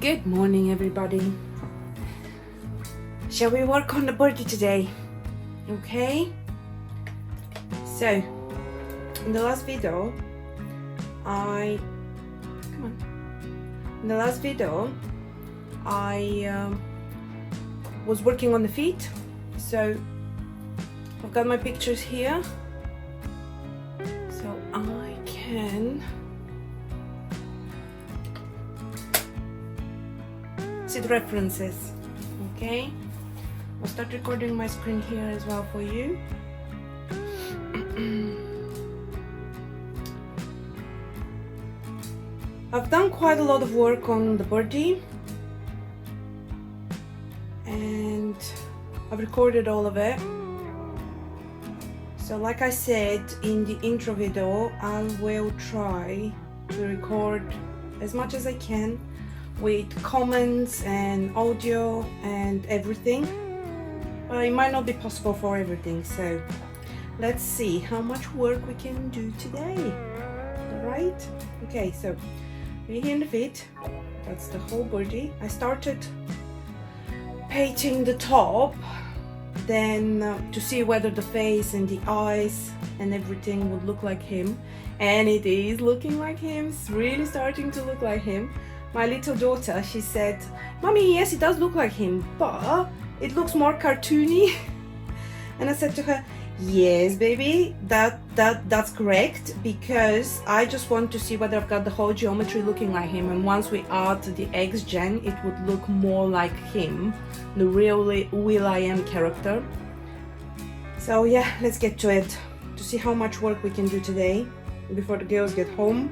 Good morning, everybody. Shall we work on the birdie today? Okay. So, in the last video, I was working on the feet. So, I've got my pictures here, so I can see the references. Okay, I'll start recording my screen here as well for you. I've done quite a lot of work on the birdie and I've recorded all of it. So like I said in the intro video, I will try to record as much as I can with comments and audio and everything, but it might not be possible for everything, so let's see how much work we can do today. All right, okay, so we're here in the feet. That's the whole birdie. I started painting the top, then to see whether the face and the eyes and everything would look like him, and it is looking like him. It's really starting to look like him. My little daughter, she said, "Mommy, yes, it does look like him, but it looks more cartoony." And I said to her, "Yes, baby, that's correct, because I just want to see whether I've got the whole geometry looking like him, and once we add the X gen, it would look more like him, the real will.i.am character." So yeah, let's get to it to see how much work we can do today before the girls get home.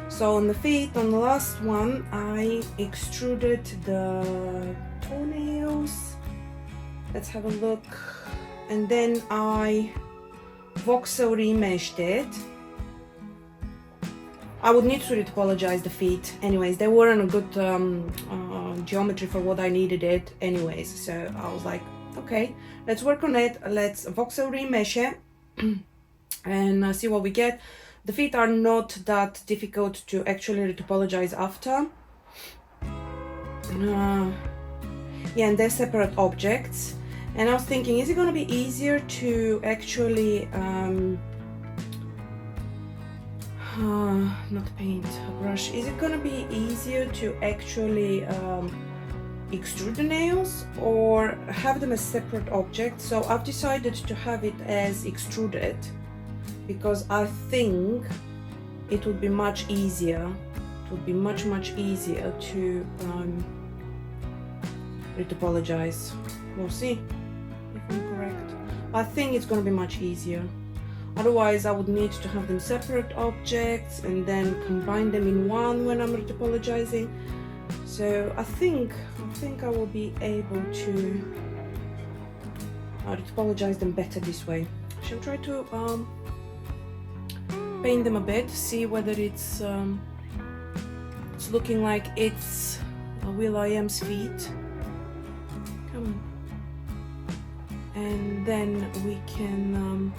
So on the feet, on the last one, I extruded the toenails. Let's have a look. And then I voxel remeshed it. I would need to retopologize the feet anyways. They weren't a good geometry for what I needed it anyways. So I was like, okay, let's work on it. Let's voxel remesh it and see what we get. The feet are not that difficult to actually retopologize after. Yeah, and they're separate objects. And I was thinking, is it going to be easier to actually not paint, a brush, is it going to be easier to actually extrude the nails or have them as separate objects? So I've decided to have it as extruded, because I think it would be much easier. It would be much easier to retopologize. We'll see if I'm correct. I think it's going to be much easier. Otherwise, I would need to have them separate objects and then combine them in one when I'm retopologizing. So I think I will be able to retopologize them better this way. I shall try to paint them a bit, see whether it's looking like it's will.i.am's feet. Come on. And then we can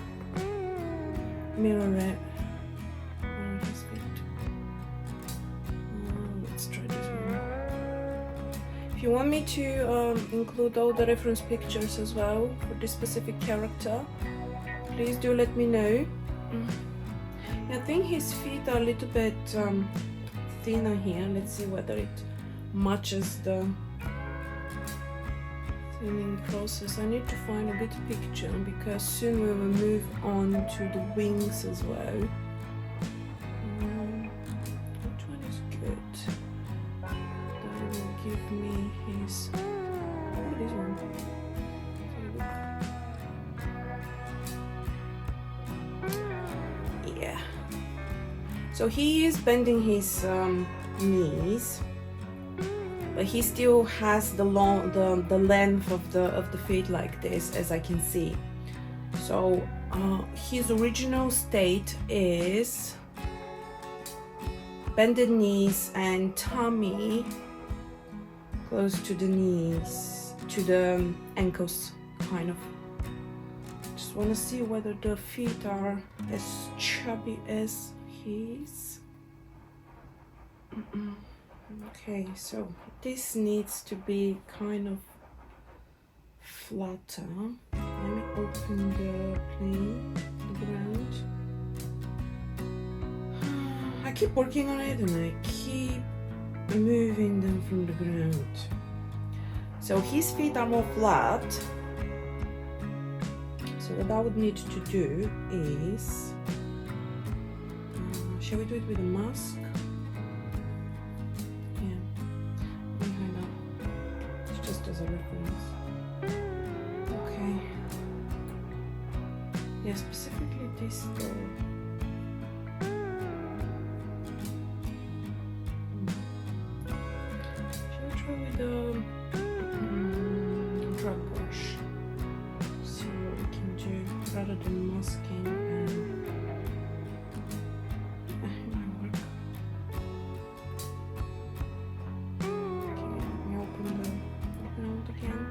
mirror it. Where are his feet? Let's try this one. If you want me to include all the reference pictures as well for this specific character, please do let me know. I think his feet are a little bit thinner here. Let's see whether it matches the thinning process. I need to find a good picture because soon we will move on to the wings as well. Which one is good? That will give me his... Oh, this one. Yeah. So he is bending his knees, but he still has the length of the feet like this, as I can see. So his original state is bended knees and tummy close to the knees, to the ankles, kind of. Just want to see whether the feet are as chubby as his. Okay, so this needs to be kind of flatter. Let me open the plane, the ground. I keep working on it and I keep moving them from the ground. So his feet are more flat. So what I would need to do is, shall we do it with a mask? Yeah, I know. It's just as a reference. Okay. Yeah, specifically this though. Shall we try with the drug brush? See what we can do rather than masking and it might work. Okay, let me open out again.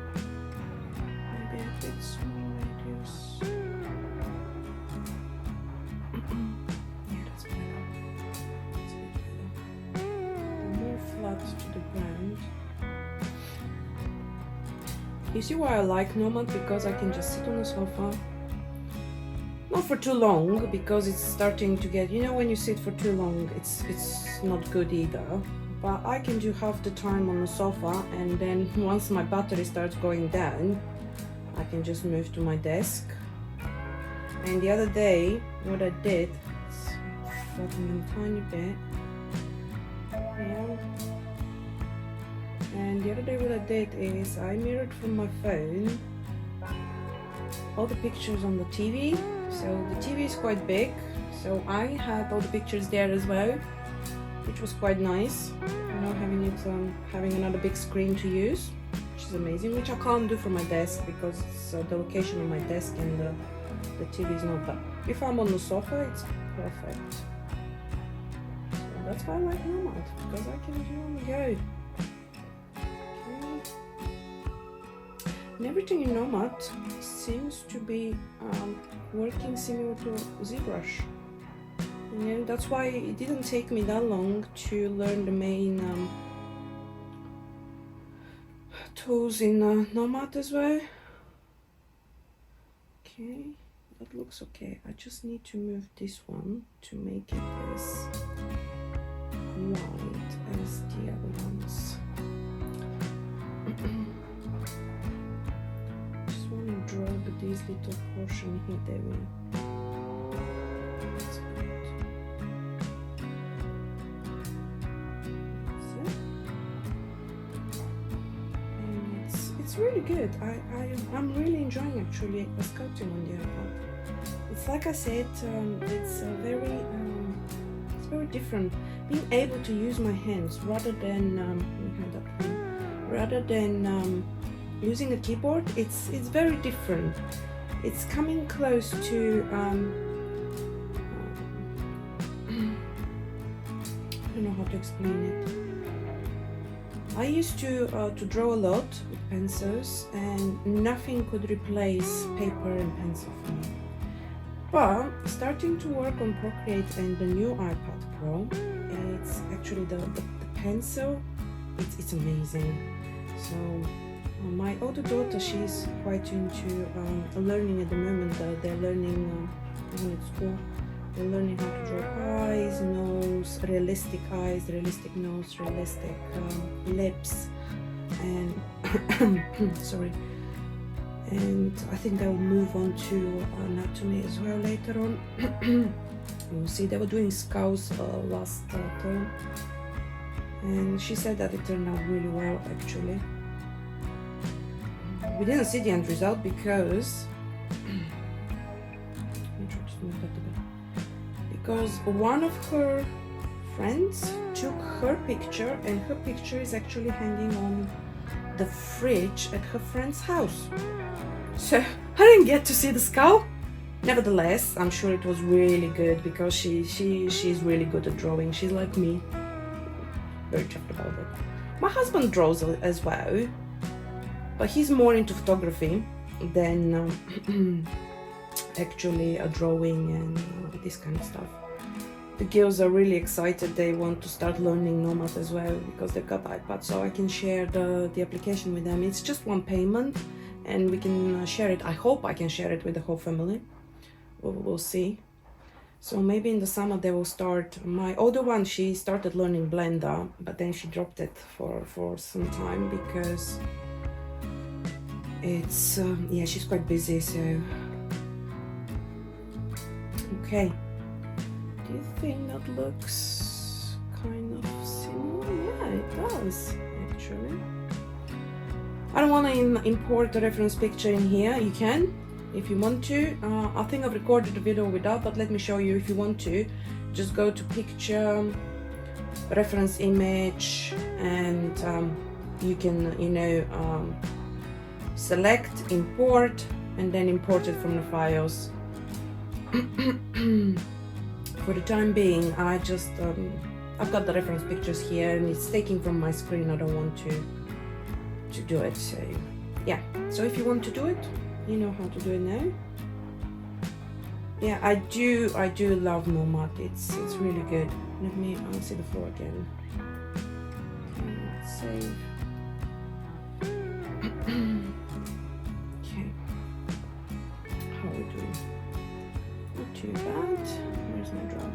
Maybe a bit small radius. Yeah, that's better. That's a bit better. More flat to the ground. You see why I like Nomad? Because I can just sit on the sofa. Not for too long, because it's starting to get, you know, when you sit for too long, it's not good either. But I can do half the time on the sofa, and then once my battery starts going down, I can just move to my desk. And the other day, what I did, let's flatten them a tiny bit. Yeah. And the other day what I did is I mirrored from my phone all the pictures on the TV. So the TV is quite big, so I had all the pictures there as well, which was quite nice. You know, having another big screen to use, which is amazing, which I can't do from my desk because it's the location of my desk and the TV is not that. If I'm on the sofa, it's perfect. So that's why I like Nomad, because I can do on the go. And everything in Nomad seems to be working similar to ZBrush. Yeah, that's why it didn't take me that long to learn the main tools in Nomad as well. Okay, that looks okay. I just need to move this one to make it as white as the other ones. Drag this little portion here, there we go. That's good. That's it. And it's really good. I'm really enjoying actually sculpting on the iPad. It's like I said, it's very different. Being able to use my hands rather than using a keyboard, it's very different. It's coming close to I don't know how to explain it. I used to draw a lot with pencils, and nothing could replace paper and pencil for me. But starting to work on Procreate and the new iPad Pro, it's actually the pencil. It's amazing. So. My older daughter, she's quite into learning at the moment. They're learning even at school. They're learning how to draw eyes, nose, realistic eyes, realistic nose, realistic lips, and sorry. And I think they'll move on to anatomy as well later on. We'll see. They were doing skulls last term, and she said that it turned out really well actually. We didn't see the end result because let me try to move that a bit. Because one of her friends took her picture, and her picture is actually hanging on the fridge at her friend's house. So I didn't get to see the skull. Nevertheless, I'm sure it was really good because she's really good at drawing. She's like me. Very chuffed about it. My husband draws as well. But he's more into photography than actually a drawing and this kind of stuff. the girls are really excited. They want to start learning Nomad as well because they've got iPads, so I can share the application with them. It's just one payment and we can share it. I hope I can share it with the whole family. We'll see. So maybe in the summer they will start. My older one, she started learning Blender, but then she dropped it for some time because it's yeah, she's quite busy. So okay, do you think that looks kind of similar? Yeah, it does actually. I don't want to import the reference picture in here. You can if you want to. I think I've recorded the video without, but let me show you. If you want to, just go to picture, reference image, and you can, you know, select import and then import it from the files. For the time being, I just I've got the reference pictures here and it's taking from my screen. I don't want to do it. So yeah, so if you want to do it, you know how to do it now. Yeah, I do love Nomad. It's really good. Let me see the floor again. Okay, let's save. Okay, how are we doing? Not too bad. Where's my drag?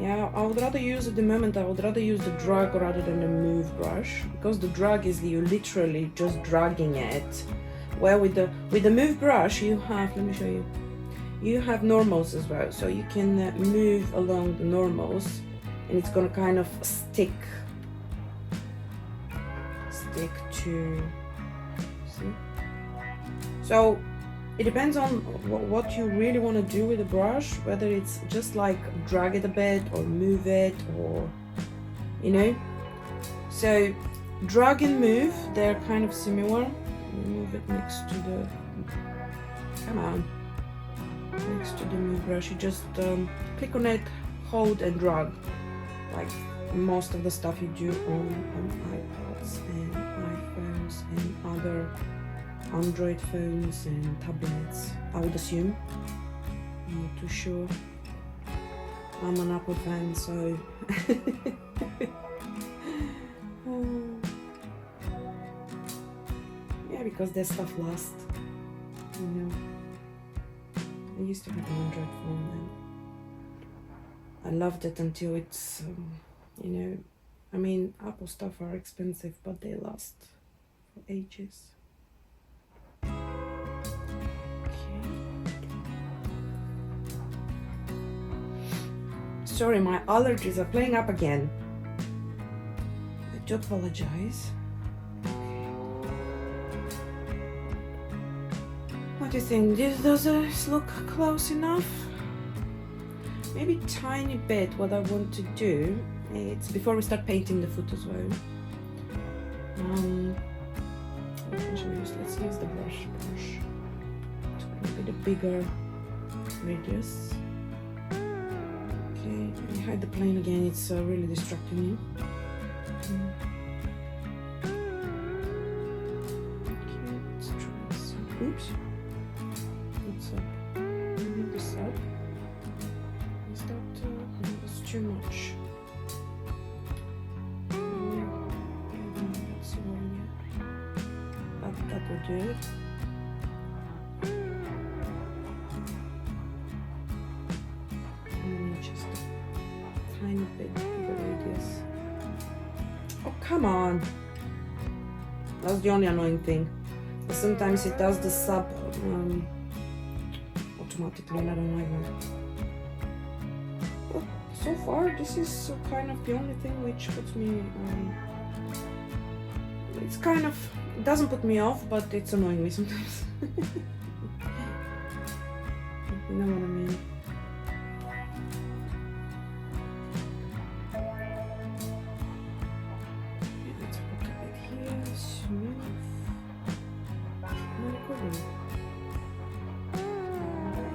Yeah, I would rather use at the moment. I would rather use the drag rather than the move brush, because the drag is you literally just dragging it. Well, with the move brush, you have, let me show you. You have normals as well, so you can move along the normals, and it's gonna kind of stick to. See? So it depends on what you really want to do with the brush, whether it's just like drag it a bit or move it, or you know. So drag and move, they're kind of similar. Move it next to the, come on, next to the move brush. You just click on it, hold and drag, like most of the stuff you do on iPads and iPhones and other Android phones and tablets, I would assume. I'm not too sure. I'm an Apple fan, so yeah, because their stuff lasts, you know. I used to have an Android phone and I loved it until it's you know, I mean, Apple stuff are expensive, but they last for ages. Sorry, my allergies are playing up again. I do apologize. Okay. What do you think? Does this look close enough? Maybe a tiny bit. What I want to do, it's before we start painting the foot as well. Let's use the brush. It's going to be the bigger radius. Okay, let me hide the plane again, it's really distracting me. Okay, let's try this. Oops. What's up? Maybe this up. Is that that's too much? That's wrong. That will do it. Tiny bit bigger radius. Oh, come on! That's the only annoying thing. But sometimes it does the sub automatically, and I don't like that. But so far, this is kind of the only thing which puts me. It's kind of, it doesn't put me off, but it's annoying me sometimes. You know what I mean?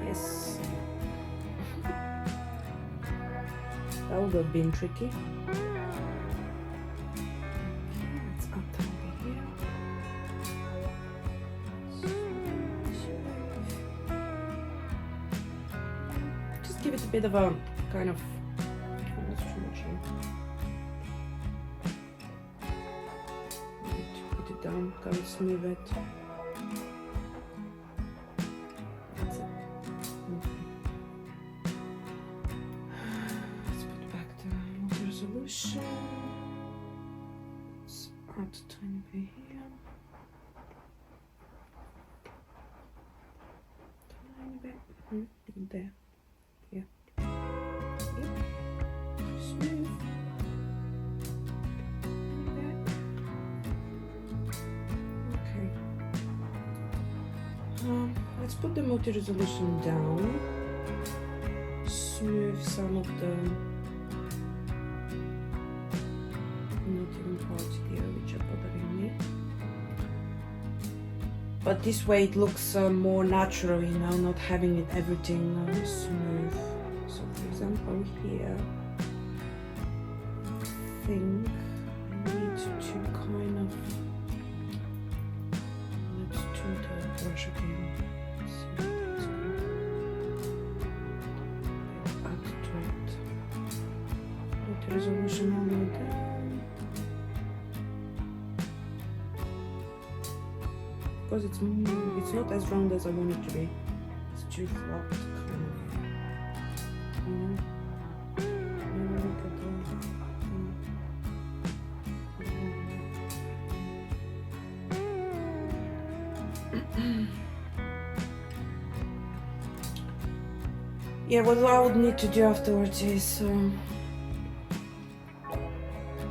Yes. That would have been tricky. Okay, let's up over here. Just give it a bit of a kind of, oh, that's too much here. Need to put it down, kind of smooth it. That's it. Okay. Let's put back the resolution. Let's add a tiny bit here. Tiny bit. There. Yeah. Yep. Smooth. Okay. Let's put the multi-resolution down. Smooth some of the not even parts here which are bothering me. But this way it looks more natural, you know, not having it everything smooth. So for example here, I think I need to kind of, let's do the brush again. See what that's going. Add to it. Put the resolution all the way down. Because it's not as round as I want it to be. It's too flat, kind of. You know? Look at that. Yeah, what I would need to do afterwards is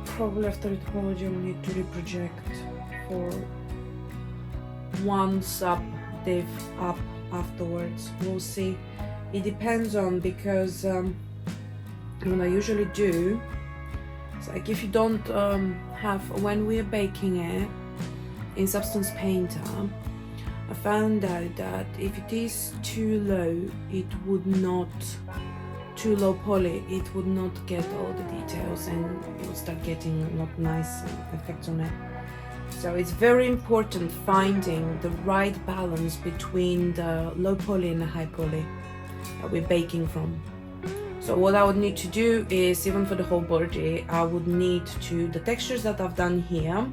probably after the apology I will need to reproject for one sub div up afterwards. We'll see. It depends on, because what I usually do, it's like if you don't have, when we're baking it in Substance Painter, I found out that if it is too low, it would not, too low poly, it would not get all the details and it would start getting not nice effects on it. So it's very important finding the right balance between the low poly and the high poly that we're baking from. So what I would need to do is, even for the whole body, I would need to, the textures that I've done here,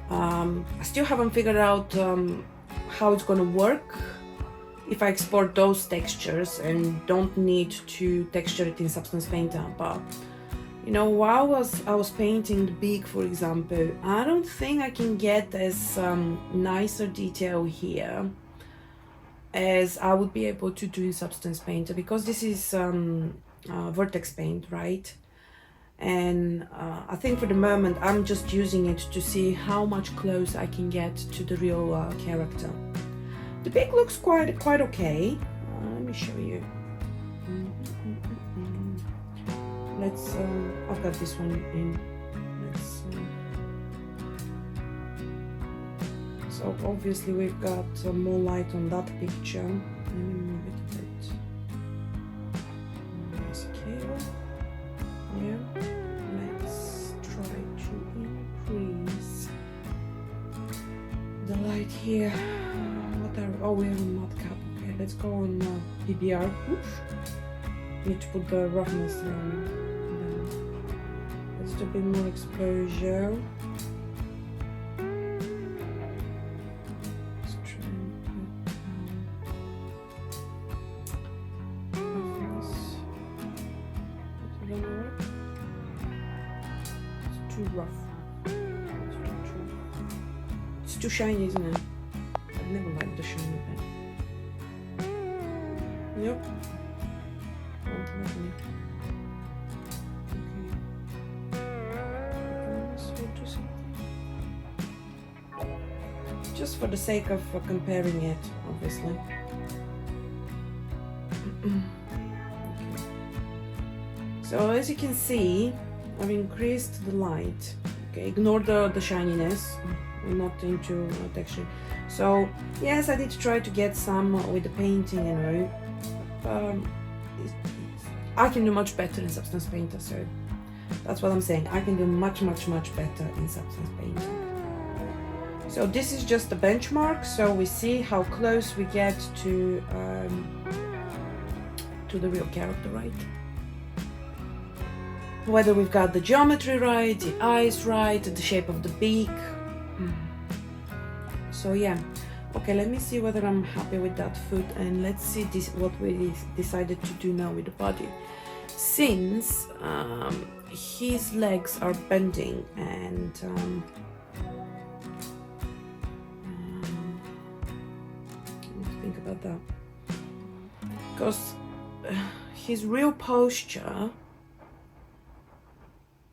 I still haven't figured out how it's going to work if I export those textures and don't need to texture it in Substance Painter. But you know, while I was painting the beak, for example, I don't think I can get as nicer detail here as I would be able to do in Substance Painter, because this is vertex paint, right? And I think for the moment I'm just using it to see how much close I can get to the real character. The beak looks quite okay. Let me show you. Let's, I've got this one in. Let's, so obviously we've got more light on that picture. Let me move it a bit. Scale. Yeah. Let's try to increase the light here. What are, oh, we have a mud cap. Okay, let's go on PBR. Oops. Need to put the roughness down. Let's do a bit more exposure. Let's try and put roughness. Does that work? It's too rough. It's too shiny, isn't it? I've never liked the shiny bit. Yep. Lovely. Just for the sake of comparing it, obviously. Okay. So as you can see, I've increased the light. Okay, ignore the shininess. I'm not into texture. So yes, I did try to get some with the painting, you know. I can do much better in Substance Painter, so that's what I'm saying. I can do much better in Substance Painter. So this is just the benchmark, so we see how close we get to to the real character, right? Whether we've got the geometry right, the eyes right, the shape of the beak. So yeah, okay, let me see whether I'm happy with that foot, and let's see what we decided to do now with the body. Since his legs are bending and let's think about that, because his real posture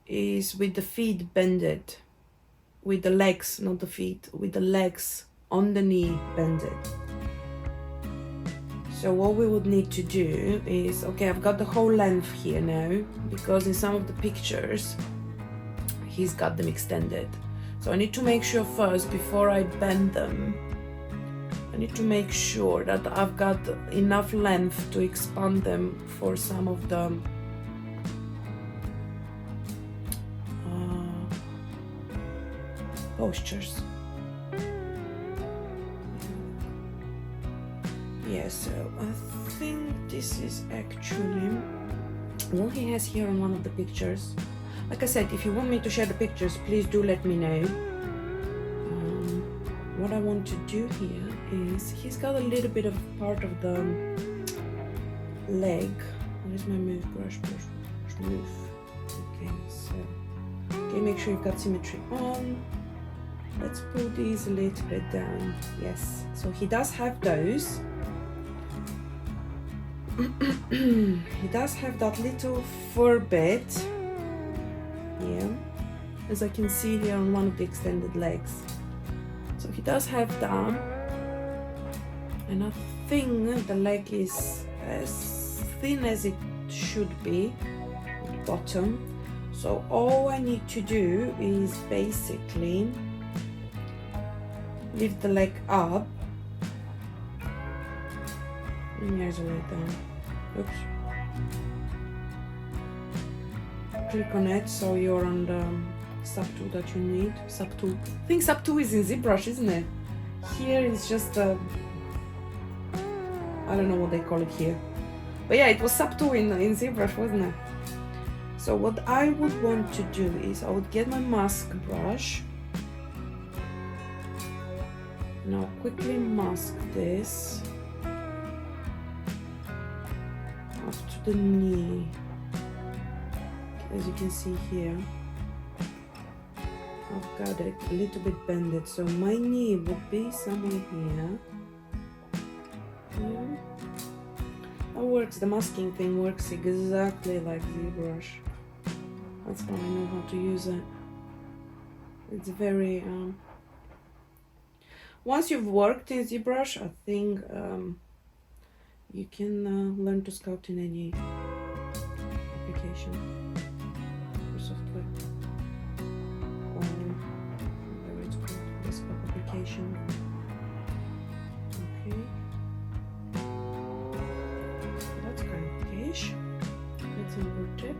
is with the feet bended, with the legs, not the feet, with the legs on the knee bended. So what we would need to do is, okay, I've got the whole length here now, because in some of the pictures he's got them extended. So I need to make sure first, before I bend them, I need to make sure that I've got enough length to expand them for some of the postures. Yeah, so I think this is actually what he has here on one of the pictures. Like I said, if you want me to share the pictures, please do let me know. What I want to do here is, he's got a little bit of part of the leg. Where's my move brush? Move. Okay, so okay, make sure you've got symmetry on. Let's pull these a little bit down. Yes, so he does have those. He does have that little fur bit here, as I can see here on one of the extended legs. So he does have that, and I think the leg is as thin as it should be at the bottom. So all I need to do is basically lift the leg up. And here's a way down. Oops. Click on it so you're on the sub tool that you need. Sub tool. I think sub tool is in ZBrush, isn't it? Here is just I don't know what they call it here. But yeah, it was sub tool in ZBrush, wasn't it? So what I would want to do is, I would get my mask brush. Now quickly mask this up to the knee, as you can see here. I've got it a little bit bended, so my knee would be somewhere here. Yeah. That works, the masking thing works exactly like ZBrush. That's how I know how to use it. It's very once you've worked in ZBrush, I think you can learn to sculpt in any application or software, or whatever it's called, desktop application. Okay, so that's kind of okay-ish. Let's invert it.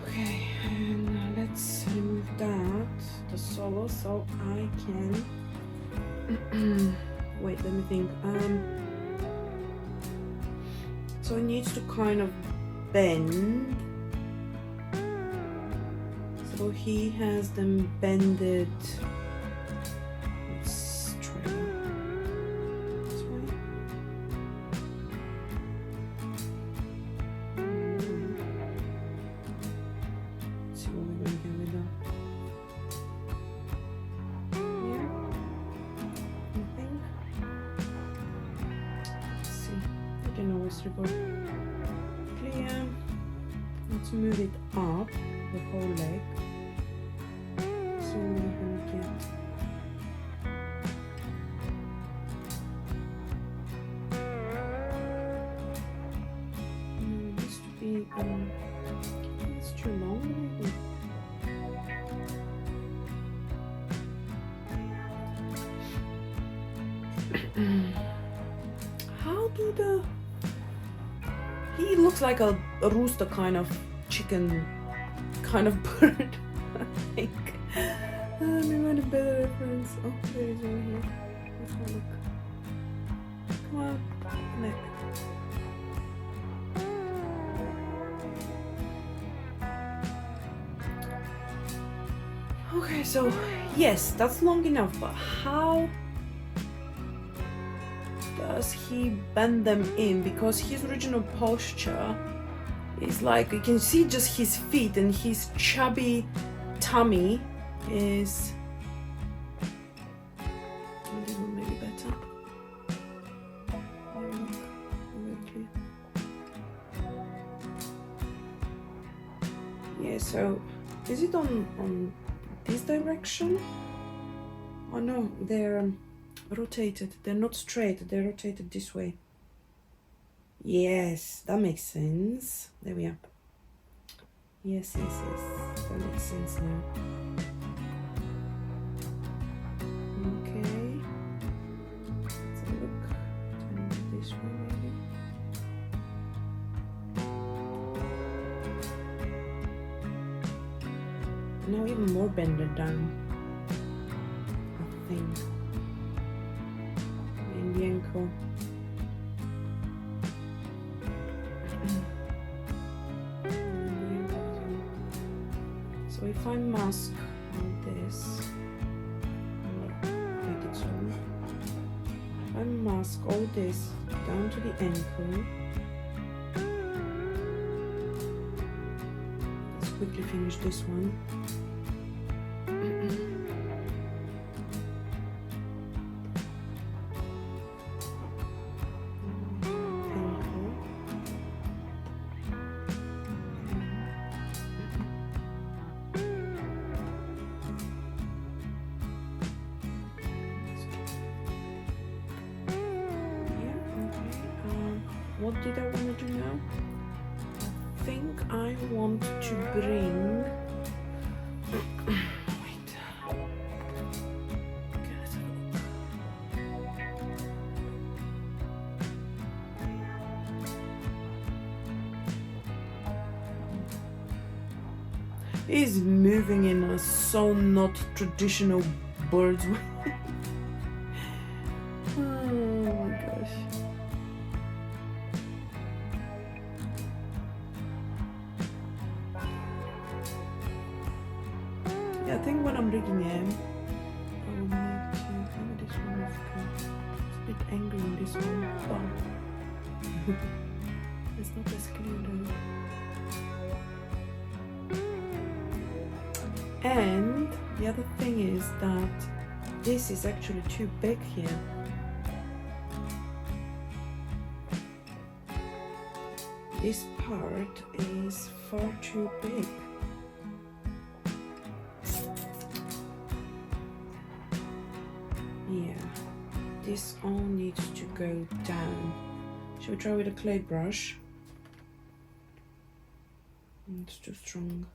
Okay, and let's remove that, the solo, so I can wait, let me think. So it needs to kind of bend, so he has them bended. Let's try this way. Let's see what we're going to get with that. Clear. Let's move it up the whole leg. So we're gonna get this to be it's too long maybe. How do the he looks like a rooster kind of chicken kind of bird, I think. Let me find a better reference. Oh, there it is over here. Let's have a look. Come on. neck. Okay, so yes, that's long enough, but how does he bend them in? Because his original posture is like, you can see just his feet, and his chubby tummy is a little maybe better. Yeah, so is it on this direction? Oh no, they're rotated. They're not straight, they're rotated this way. Yes, that makes sense. There we are. Yes, that makes sense now. Okay, let's have a look. Turn this one maybe. Now even more bended down, I think, in the ankle. So if I mask on this, I mask all this down to the ankle. Let's quickly finish this one. What did I want to do now? I think I want to bring... Wait. Okay, let's have a look. He's moving in a so not traditional bird's way. Oh my gosh. I think when I'm rigging him, I will need to, maybe this one is good. It's a bit angry in this one, but it's not as clear though. And the other thing is that this is actually too big here. This part is far too big. Yeah, this all needs to go down. Shall we try with a clay brush? It's too strong.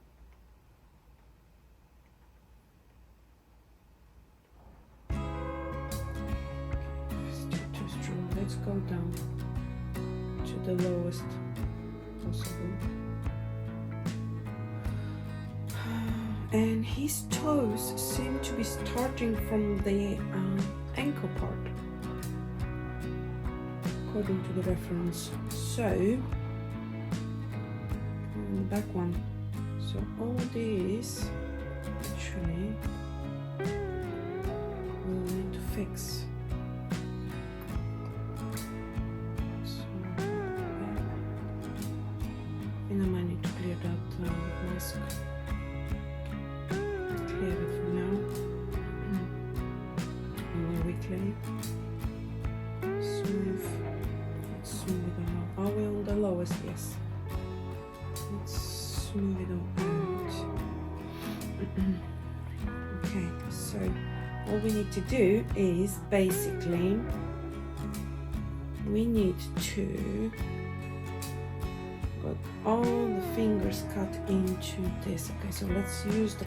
Okay, still too strong. Let's go down to the lowest possible. And his toes seem to be starting from the ankle part, according to the reference. So, the back one. So all this actually we'll need to fix. So, and I might need to clear that mask. Clear it for now. And then we clay. Smooth. Let's smooth it out. Are we on the lowest? Yes. Let's smooth it all out. Okay, so all we need to do is basically we need to got all the fingers cut into this. Okay, so let's use the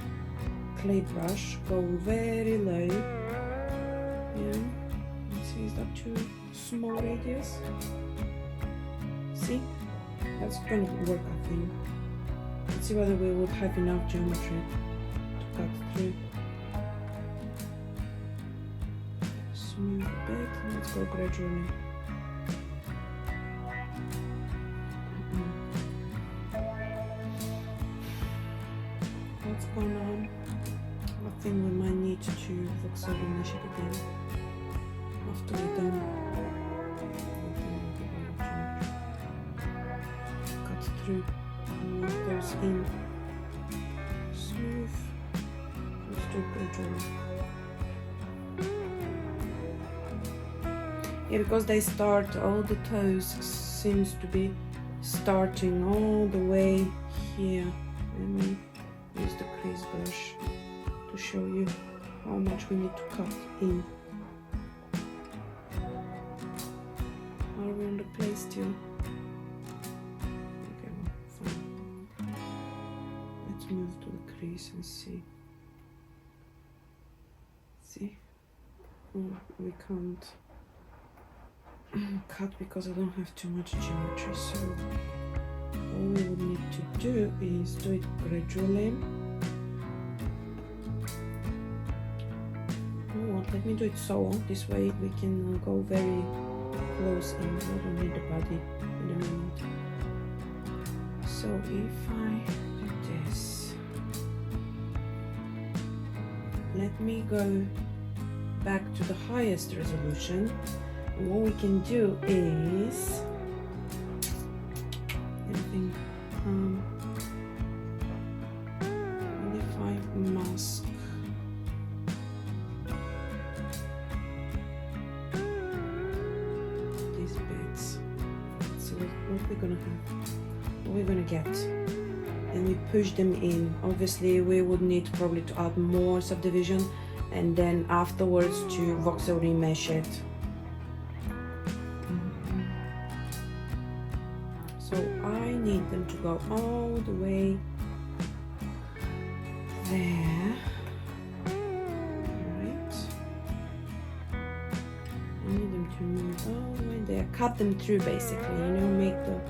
clay brush, go very low. Yeah, let's see, is that too small radius? See, that's going to work, I think. Let's see whether we would have enough geometry to cut through. Smooth a bit, let's go gradually. I think we might need to voxel mesh it again after we're done. Cut through and move those in. Smooth. Let's do gradually. Yeah, because they start, all the toes seems to be starting all the way here. Let me use the crease brush to show you how much we need to cut in. Are we on the place still? Okay, fine. Let's move to the crease and see. See? Oh, we can't cut because I don't have too much geometry, so all we would need to do is do it gradually. Let me do it so, this way we can go very close in. I don't need the body in the moment. So if I do this, let me go back to the highest resolution. And what we can do is, anything, and if I mask these bits, so what we're gonna have, what we're gonna get, and we push them in. Obviously we would need probably to add more subdivision and then afterwards to voxel remesh it. So I need them to go all the way there, right? I need them to move all the way there, cut them through basically, you know, make the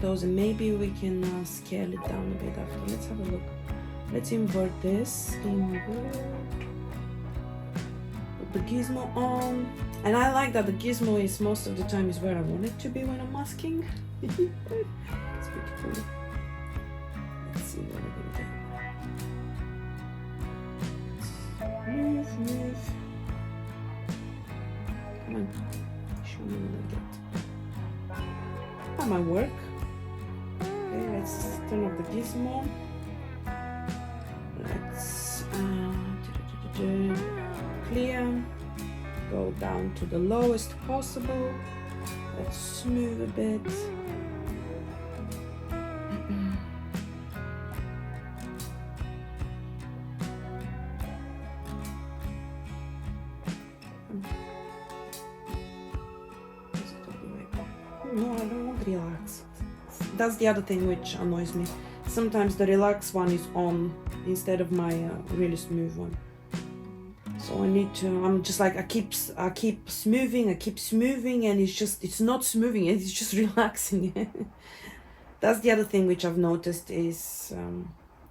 toes, and maybe we can scale it down a bit after. Let's have a look. Let's invert this, invert, put the gizmo on, and I like that the gizmo is most of the time is where I want it to be when I'm masking. It's pretty cool. Let's see what we're gonna get. Move, move. Come on, show me what I get. That might work. Okay, let's turn off the gizmo. Let's clear. Go down to the lowest possible. Let's smooth a bit. No, I don't want relax. That's the other thing which annoys me. Sometimes the relaxed one is on instead of my really smooth one. So I need to, I'm just like, I keep smoothing, and it's not smoothing, it's just relaxing. That's the other thing which I've noticed is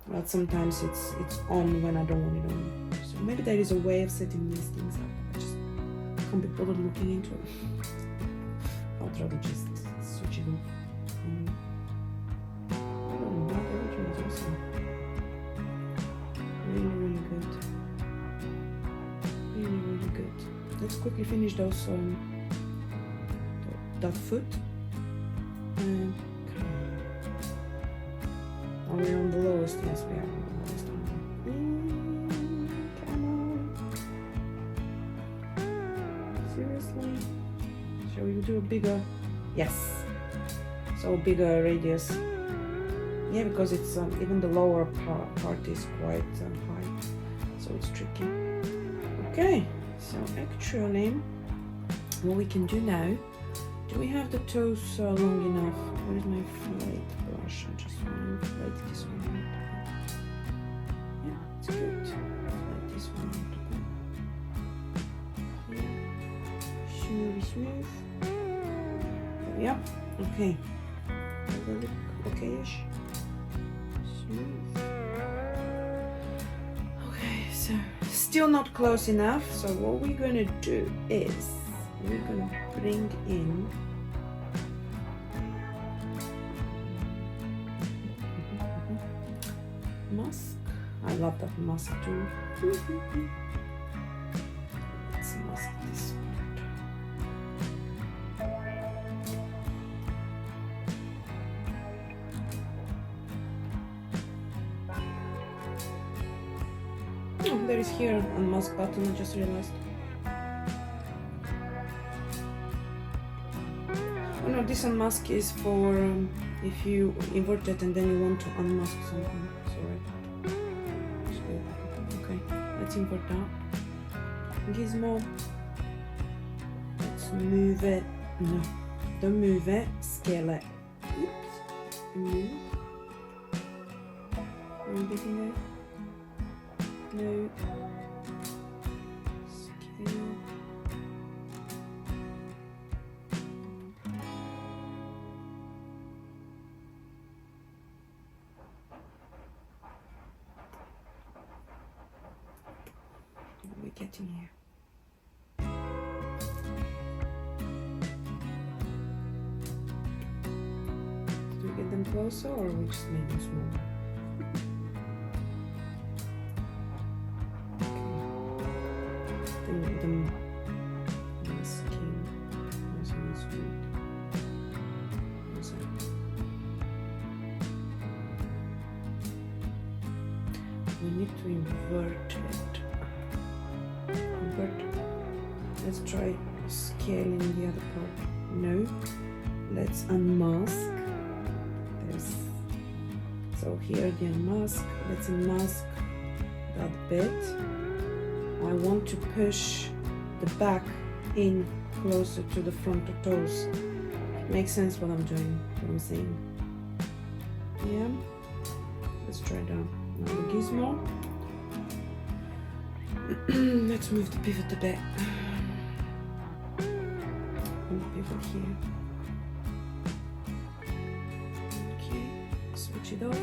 that sometimes it's on when I don't want it on. So maybe there is a way of setting these things up. I just can't be bothered looking into it. I'd rather just switch it off. I don't know, that original is awesome. Really, really good. Really good. Let's quickly finish those that foot. Okay. Are we on the lowest? Yes, we are on the lowest one. Come on. Seriously? Shall we do a bigger? Yes. So bigger radius. Yeah, because it's even the lower part is quite high, so it's tricky. Okay, so actually, what we can do now, do we have the toes long enough? Where is my flight brush? I just want to inflate this one. Yeah, it's good. Inflate this one a bit. Yeah, smooth, smooth. There we are. Okay. Does that look okay-ish? Smooth. Okay, so still not close enough, so what we're gonna do is we're gonna bring in mask. I love that mask too. Let's mask this part. Oh, there is here a mask button, I just realized. Oh no, this unmask is for if you invert it and then you want to unmask something. Sorry. Okay, let's invert that. Gizmo. Let's move it. No, don't move it. Scale it. Oops. Move. Anything there? No. Scale. What are we getting here? Did we get them closer or we just made them smaller? The masking was good. We need to invert it. Let's try scaling the other part. No. Let's unmask. So here the unmask. Let's unmask that bit. I want to push the back in closer to the front of toes. Makes sense what I'm doing, what I'm saying. Yeah. Let's try that. Now the gizmo. Let's move the pivot a bit. And the pivot here. Okay, switch it off.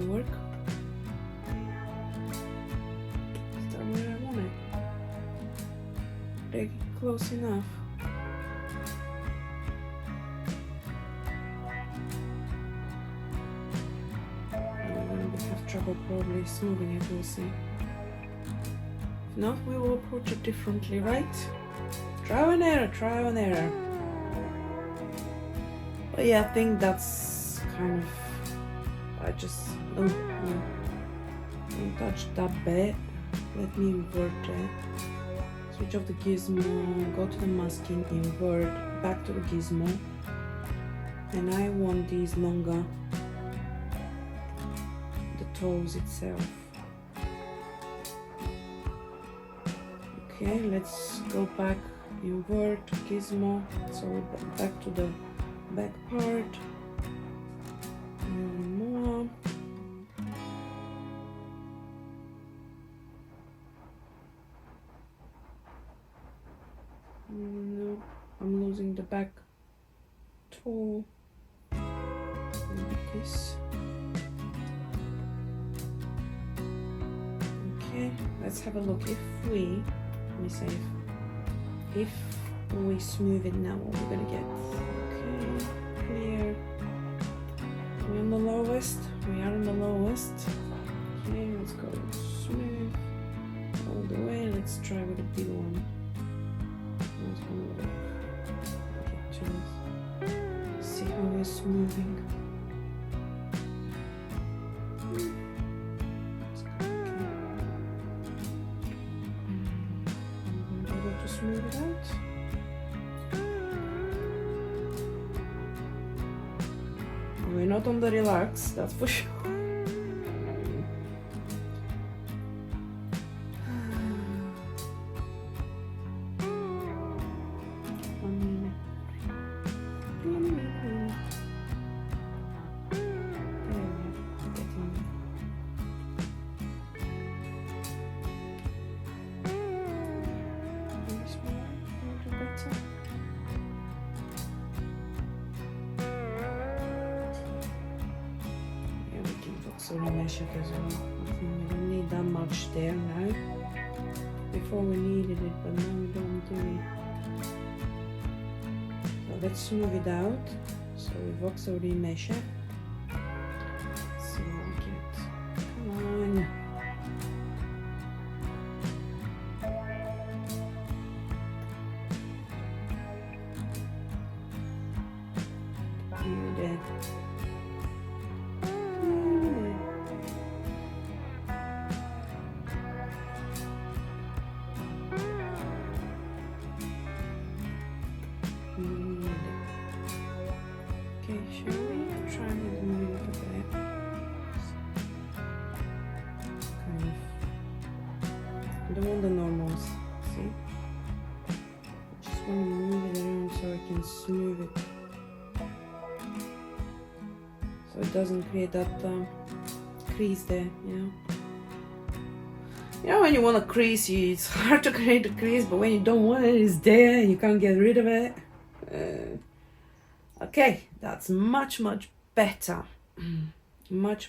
Work. Is that where I want it? Take it close enough. I'm going to have trouble probably smoothing it, we'll see. If not, we will approach it differently, right? Trial and error, trial and error. But yeah, I think that's kind of, I just don't touch that bit. Let me invert it. Switch off the gizmo, go to the masking, invert, back to the gizmo. And I want these longer, the toes itself. Okay, let's go back, invert, gizmo, so back to the back part. More. No, I'm losing the back toe. Like this. Okay, let's have a look. If we, let me save. If we smooth it now, what we're gonna get? Okay, clear. We're on the lowest. We are on the lowest. Okay, let's go smooth all the way. Let's try with a big one. That's gonna work. Okay, see how we're smoothing. I'm able to smooth it out. We're not on the relax, that's for sure. So remesh it as well. I think we don't need that. that much there now. Before we needed it, but now we don't do it. So let's smooth it out. So we voxel remesh it. So like it. Come on. Okay, shall we try with the middle of that? Kind of. I don't want the normals, see? I just want to move it around so I can smooth it. So it doesn't create that crease there, you know? You know when you want a crease, it's hard to create a crease, but when you don't want it, it's there and you can't get rid of it. Okay, that's much better.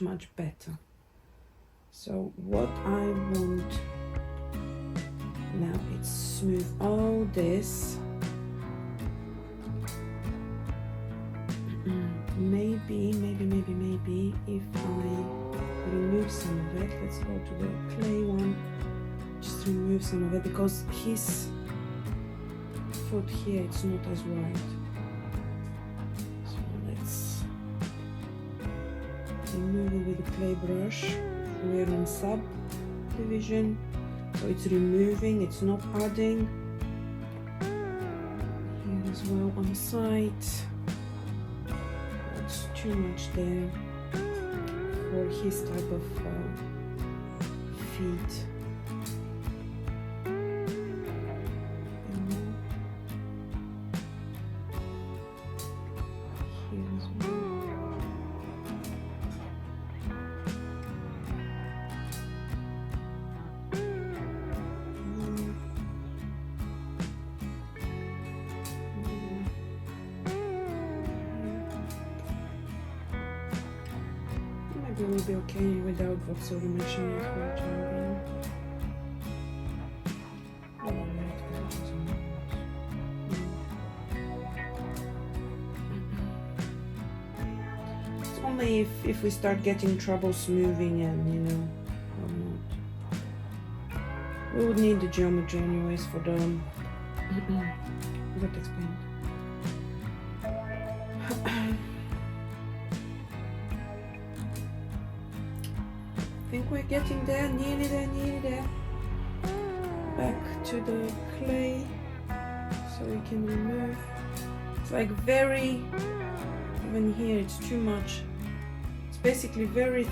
much better. So what I want now is smooth all this. Maybe if I remove some of it, let's go to the clay one, just remove some of it because his foot here, it's not as wide. So let's remove it with the clay brush. We're in subdivision, so it's removing, it's not adding. Here as well on the side. It's too much there for his type of feet. Here as well. Maybe we'll be okay without voxel remeshing it for the time being. It's only if we start getting trouble smoothing and, you know, we would need the geometry anyways for the vertex paint. I think we're getting there, nearly there. Back to the clay so we can remove. It's like very, even here it's too much. It's basically very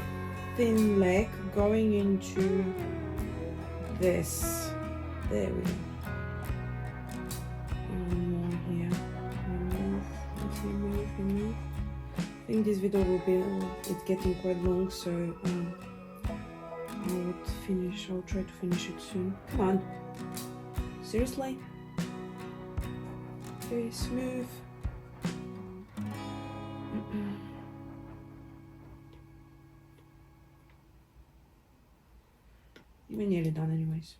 thin leg going into this. There we go. And more here. Remove. Let's remove. I think this video will be, it's getting quite long, so I'll try to finish it soon. Come on. Seriously? Okay, smooth. We're nearly done anyways.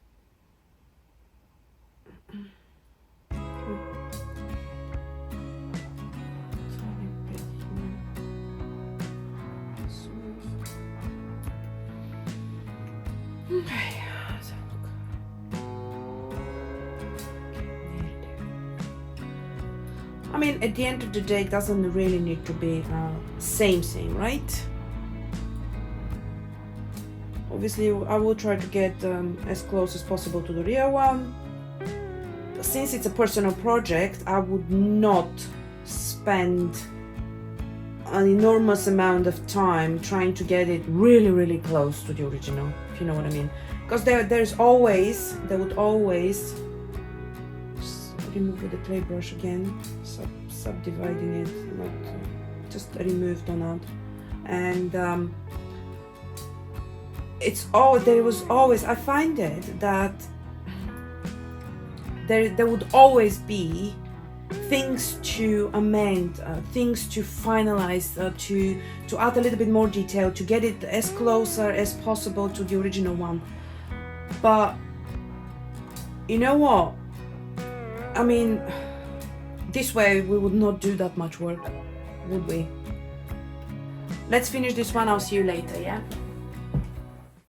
Okay, let's have a look. I mean, at the end of the day, it doesn't really need to be same, right? Obviously, I will try to get as close as possible to the real one. Since it's a personal project, I would not spend an enormous amount of time trying to get it really close to the original, if you know what I mean. Because there would always remove with the clay brush again, subdividing it, not just removed or not, and there was always, I find it that there would always be things to amend, things to finalize, to add a little bit more detail, to get it as closer as possible to the original one. But you know what? I mean, this way we would not do that much work, would we? Let's finish this one. I'll see you later, yeah?